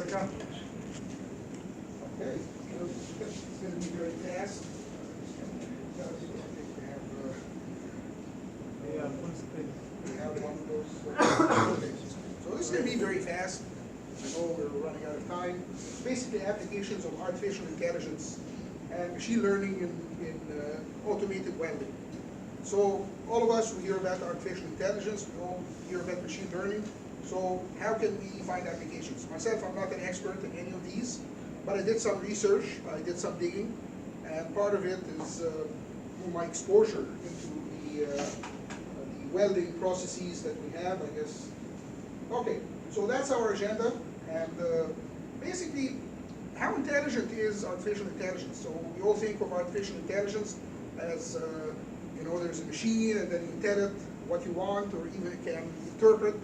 accomplished. Okay, it's going to be very fast. We have one of those. Okay. So this is going to be very fast. I know we're running out of time. Basically, applications of artificial intelligence and machine learning in automated welding. So all of us, we hear about artificial intelligence, we all hear about machine learning. So how can we find applications? Myself, I'm not an expert in any of these, but I did some research, I did some digging, and part of it is my exposure into the welding processes that we have, I guess. Okay, so that's our agenda, and basically, how intelligent is artificial intelligence? So we all think of artificial intelligence as, you know, there's a machine and then you tell it what you want, or even it can interpret,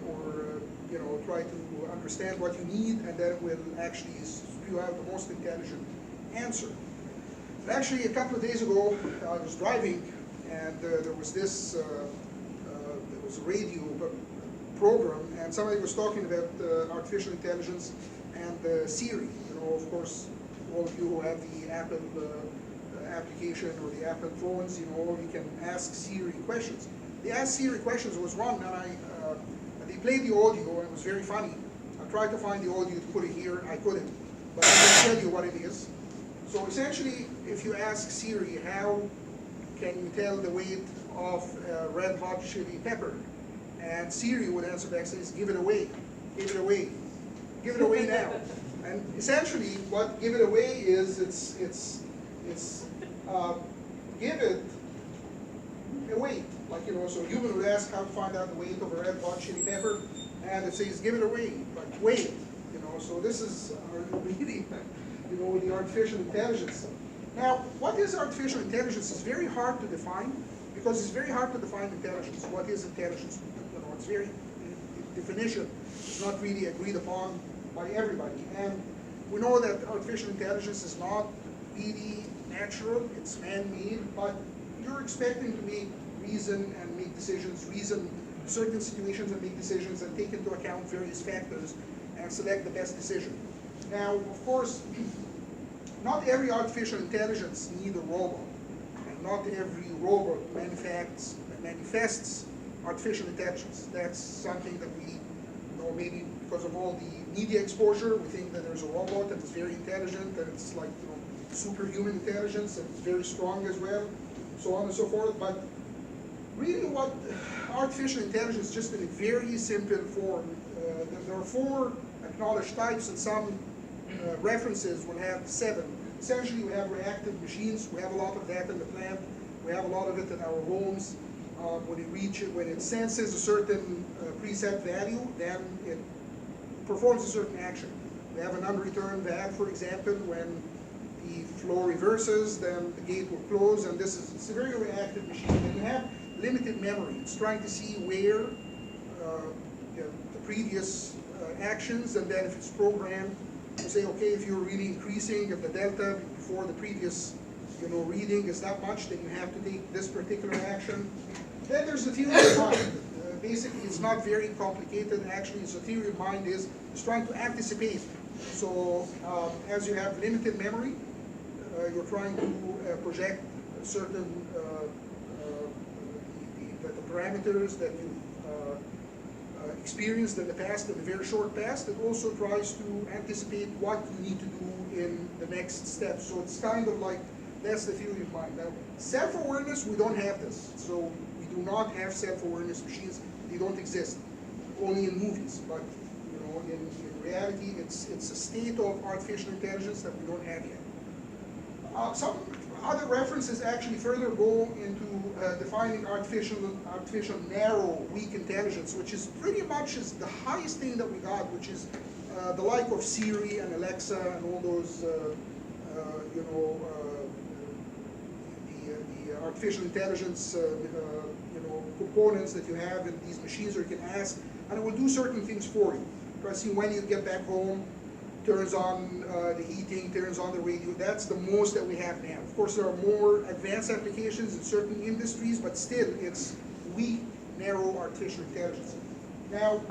or, you know, try to understand what you need, and then it will actually spew out the most intelligent answer. And actually, a couple of days ago, I was driving, and there was this, there was a radio program, and somebody was talking about artificial intelligence and Siri. You know, of course, all of you who have the Apple application or the Apple phones, you know, you can ask Siri questions. The Ask Siri questions was one, and they played the audio, and it was very funny. I tried to find the audio to put it here, I couldn't, but I can tell you what it is. So essentially, if you ask Siri, how can you tell the weight of red hot chili pepper? And Siri would answer back, says, give it away, give it away, give it away now. And essentially, what give it away is, it's give it a weight. Like, you know, so a human would ask how to find out the weight of a red hot chili pepper, and it says, give it away, like, weight. You know, so this is really, you know, the artificial intelligence. Now, what is artificial intelligence? It's very hard to define, because it's very hard to define intelligence. What is intelligence? You know, it's very, definition is not really agreed upon by everybody. And we know that artificial intelligence is not really natural, it's man-made, but you're expecting to make reason and make decisions, reason certain situations and make decisions, and take into account various factors and select the best decision. Now, of course, not every artificial intelligence needs a robot, and not every robot manifests artificial intelligence. That's something that we, you know, maybe because of all the media exposure, we think that there's a robot that is very intelligent, and it's like, you know, superhuman intelligence, and it's very strong as well, so on and so forth. But really, what artificial intelligence, just in a very simple form, there are 4 acknowledged types, and some references will have 7. Essentially, we have reactive machines. We have a lot of that in the plant. We have a lot of it in our homes. When it senses a certain preset value, then it performs a certain action. We have an unreturned valve, for example. When the flow reverses, then the gate will close, and it's a very reactive machine. And you have limited memory. It's trying to see where the previous actions, and then if it's programmed to say, okay, if you're really increasing, if the delta before the previous, you know, reading is that much, then you have to take this particular action. Then there's the theory of mind. Basically, it's not very complicated. Actually, the theory of mind is trying to anticipate. So as you have limited memory, you're trying to project certain the parameters that you experienced in the past, in the very short past. It also tries to anticipate what you need to do in the next step. So it's kind of like, that's the theory of mind. Now, self-awareness, we don't have this. So we do not have self-awareness machines. They don't exist, only in movies. But, you know, in reality, it's a state of artificial intelligence that we don't have yet. Some other references actually further go into defining artificial narrow, weak intelligence, which is pretty much is the highest thing that we got, which is the like of Siri and Alexa and all those, you know, the artificial intelligence, you know, components that you have in these machines, or you can ask, and it will do certain things for you. Try to see when you get back home, turns on the heating, turns on the radio. That's the most that we have now. Of course, there are more advanced applications in certain industries, but still, it's weak, narrow artificial intelligence. Now,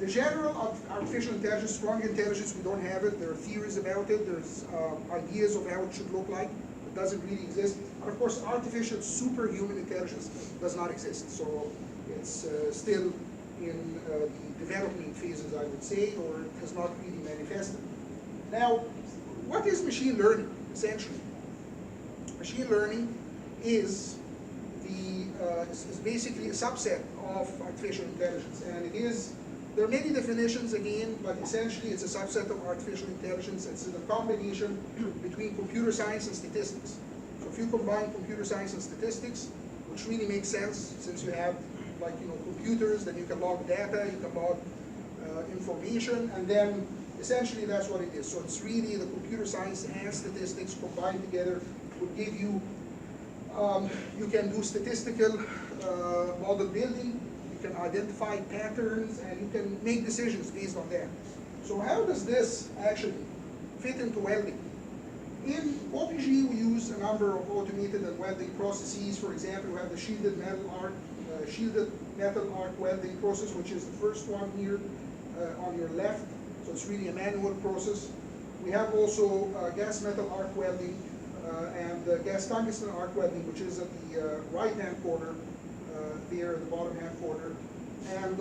The general artificial intelligence, strong intelligence, we don't have it. There are theories about it. There's ideas of how it should look like. It doesn't really exist. And of course, artificial superhuman intelligence does not exist. So it's still in the development phases, I would say, or it has not really manifested. Now, what is machine learning, essentially? Machine learning is basically a subset of artificial intelligence, and it is. There are many definitions again, but essentially it's a subset of artificial intelligence. It's a combination between computer science and statistics. So if you combine computer science and statistics, which really makes sense since you have computers, then you can log data, you can log information, and then essentially that's what it is. So it's really the computer science and statistics combined together would give you, you can do statistical model building, you can identify patterns, and you can make decisions based on that. So how does this actually fit into welding? In OPG, we use a number of automated and welding processes. For example, we have the shielded metal arc welding process, which is the first one here on your left. So it's really a manual process. We have also gas metal arc welding and gas tungsten arc welding, which is at the right-hand corner, there at the bottom-hand corner. And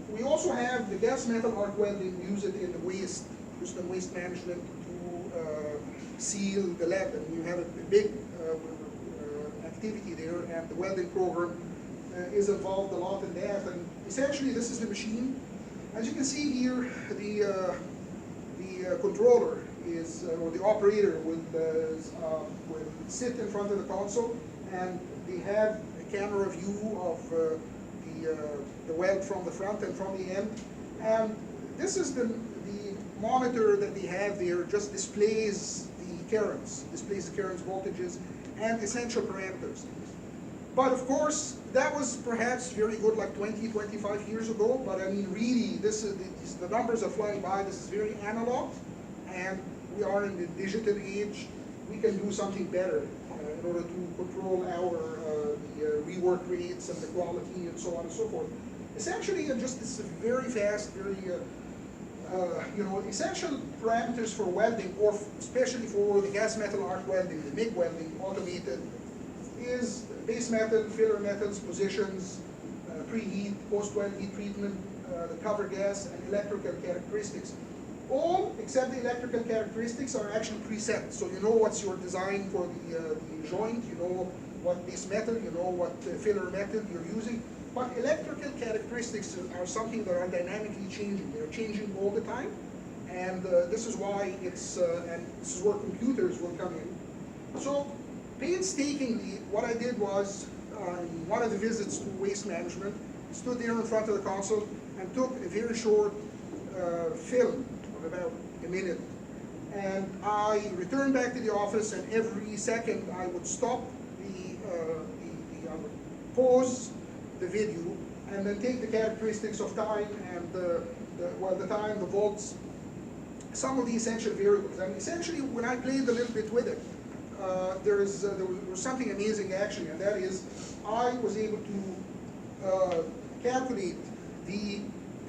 we also have the gas metal arc welding. We use it in the waste, used in waste management to seal the lead. And you have a big activity there, and the welding program is involved a lot in that. And essentially, this is the machine. As you can see here, the controller is, or the operator will sit in front of the console, and they have a camera view of the weld from the front and from the end. And this is the monitor that they have there, just displays the currents, voltages, and essential parameters. But of course, that was perhaps very good like 20, 25 years ago, but I mean really, the numbers are flying by. This is very analog, and we are in the digital age. We can do something better in order to control our the rework rates and the quality and so on and so forth. Essentially, just this very fast, very essential parameters for welding, or especially for the gas metal arc welding, the MIG welding, automated, is base metal, filler metals, positions, preheat, post-weld heat treatment, the cover gas, and electrical characteristics. All except the electrical characteristics are actually preset. So you know what's your design for the joint, you know what base metal, you know what filler metal you're using. But electrical characteristics are something that are dynamically changing. They're changing all the time. And this is why it's, and this is where computers will come in. So painstakingly, what I did was, in one of the visits to waste management, stood there in front of the console and took a very short film of about a minute. And I returned back to the office, and every second I would stop I would pause the video, and then take the characteristics of time and the time, the volts, some of the essential variables. And essentially, when I played a little bit with it, there was something amazing actually, and that is I was able to calculate the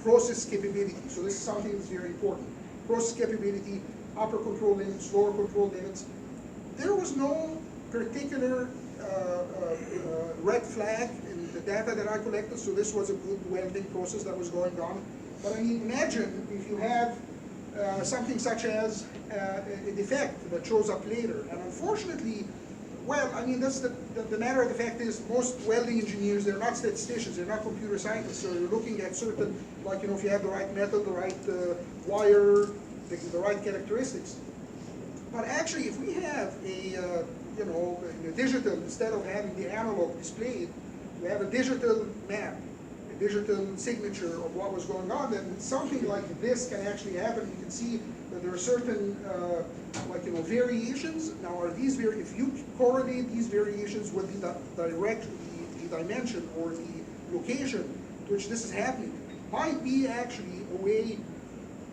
process capability. So this is something that's very important. Process capability, upper control limits, lower control limits. There was no particular red flag in the data that I collected, so this was a good welding process that was going on. But I mean, imagine if you have something such as a defect that shows up later. And unfortunately, well, I mean, that's the matter of the fact is most welding engineers, they're not statisticians, they're not computer scientists, so you're looking at certain, like, if you have the right metal, the right wire, the right characteristics. But actually, if we have a digital, instead of having the analog displayed, we have a digital map, a digital signature of what was going on, then something like this can actually happen. You can see that there are certain, variations. Now, are these if you correlate these variations with the dimension or the location to which this is happening, might be actually a way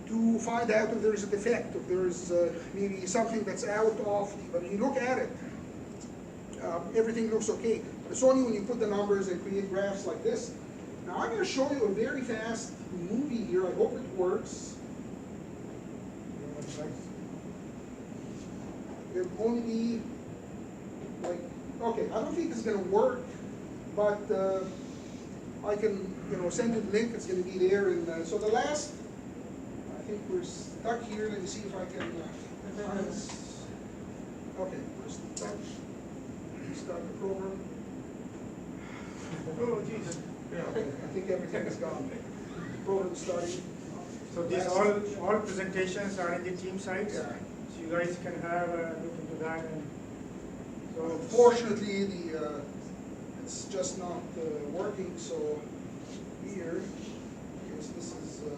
to find out if there's a defect, if there's maybe something that's out of but when you look at it, everything looks okay. But it's only when you put the numbers and create graphs like this Now I'm going to show you a very fast movie here. I hope it works. It'll only be like, okay, I don't think it's going to work, but I can, send you the link. It's going to be there. And so the last, I think we're stuck here. Let me see if I can find this. Okay, we're stuck. Start the program. Oh, Jesus. Yeah. I think everything is gone. Program starting. So these all presentations are in the team sites. Yeah. So you guys can have a look into that. And so unfortunately, it's just not working. So here, because this is, so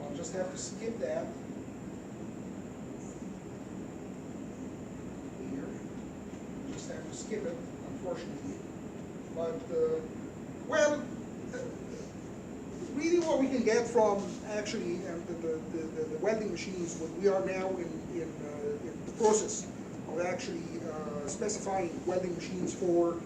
I'll just have to skip that. Here, just have to skip it, unfortunately. But well, really, what we can get from actually the welding machines, what we are now in the process of actually specifying welding machines for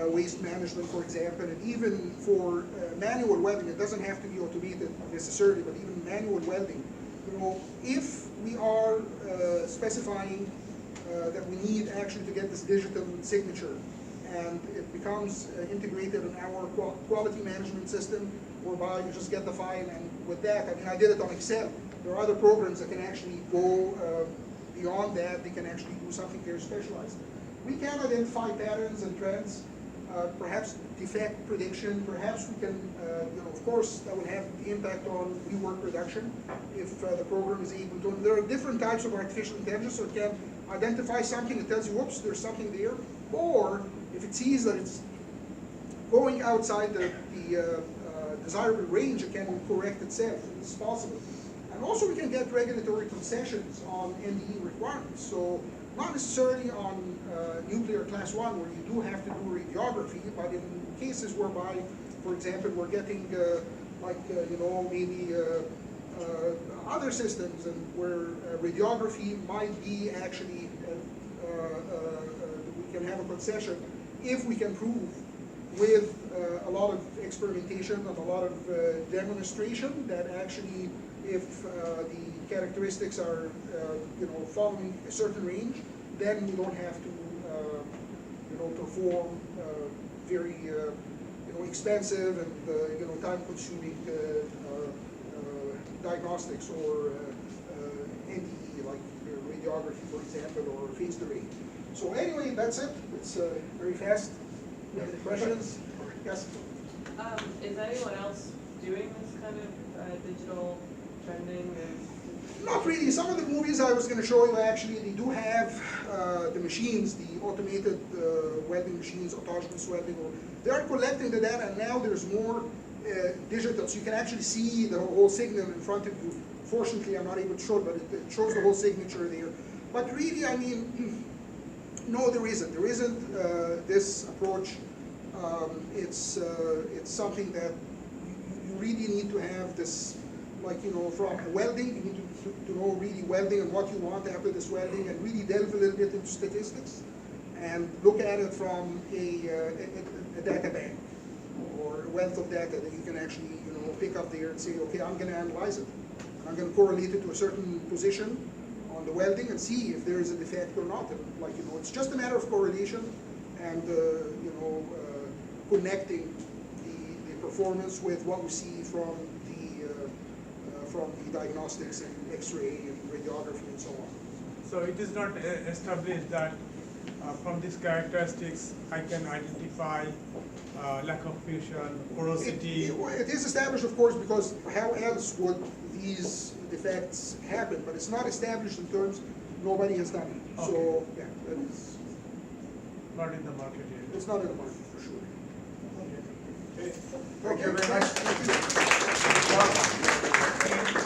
waste management, for example, and even for manual welding. It doesn't have to be automated necessarily, but even manual welding. If we are specifying that we need actually to get this digital signature, and it becomes integrated in our quality management system, whereby you just get the file, and with that, I mean, I did it on Excel. There are other programs that can actually go beyond that. They can actually do something very specialized. We can identify patterns and trends, perhaps defect prediction. Perhaps we can, of course, that would have the impact on rework reduction if the program is able to. There are different types of artificial intelligence, so it can identify something that tells you, whoops, there's something there, or if it sees that it's going outside the desirable range, it can correct itself. It's possible. And also we can get regulatory concessions on NDE requirements. So not necessarily on nuclear class 1 where you do have to do radiography, but in cases whereby, for example, we're getting maybe other systems and where radiography might be actually, we can have a concession if we can prove with a lot of experimentation and a lot of demonstration that actually if the characteristics are following a certain range, then we don't have to perform very expensive and time-consuming diagnostics or NDE like radiography, for example, or phased array. So anyway, that's it. It's very fast. Any questions? Yes? Is anyone else doing this kind of digital trending? Not really. Some of the movies I was going to show you, actually, they do have the machines, the automated welding machines, autogenous welding. They are collecting the data, and now there's more digital, so you can actually see the whole signal in front of you. Fortunately, I'm not able to show it, but it shows the whole signature there. But really, I mean, no, there isn't. There isn't this approach. It's something that you really need to have this, from welding, you need to know really welding and what you want after this welding, and really delve a little bit into statistics and look at it from a data bank or a wealth of data that you can actually pick up there and say, okay, I'm going to analyze it. And I'm going to correlate it to a certain position on the welding and see if there is a defect or not. And it's just a matter of correlation and connecting the performance with what we see from the diagnostics and X-ray and radiography and so on. So it is not established that from these characteristics I can identify lack of fusion, porosity. It is established, of course, because how else would these defects happen? But it's not established in terms, nobody has done it. Okay. So, yeah, that is Not in the market yet. it's not in the market for sure. Okay. Thank you very much. Thank you.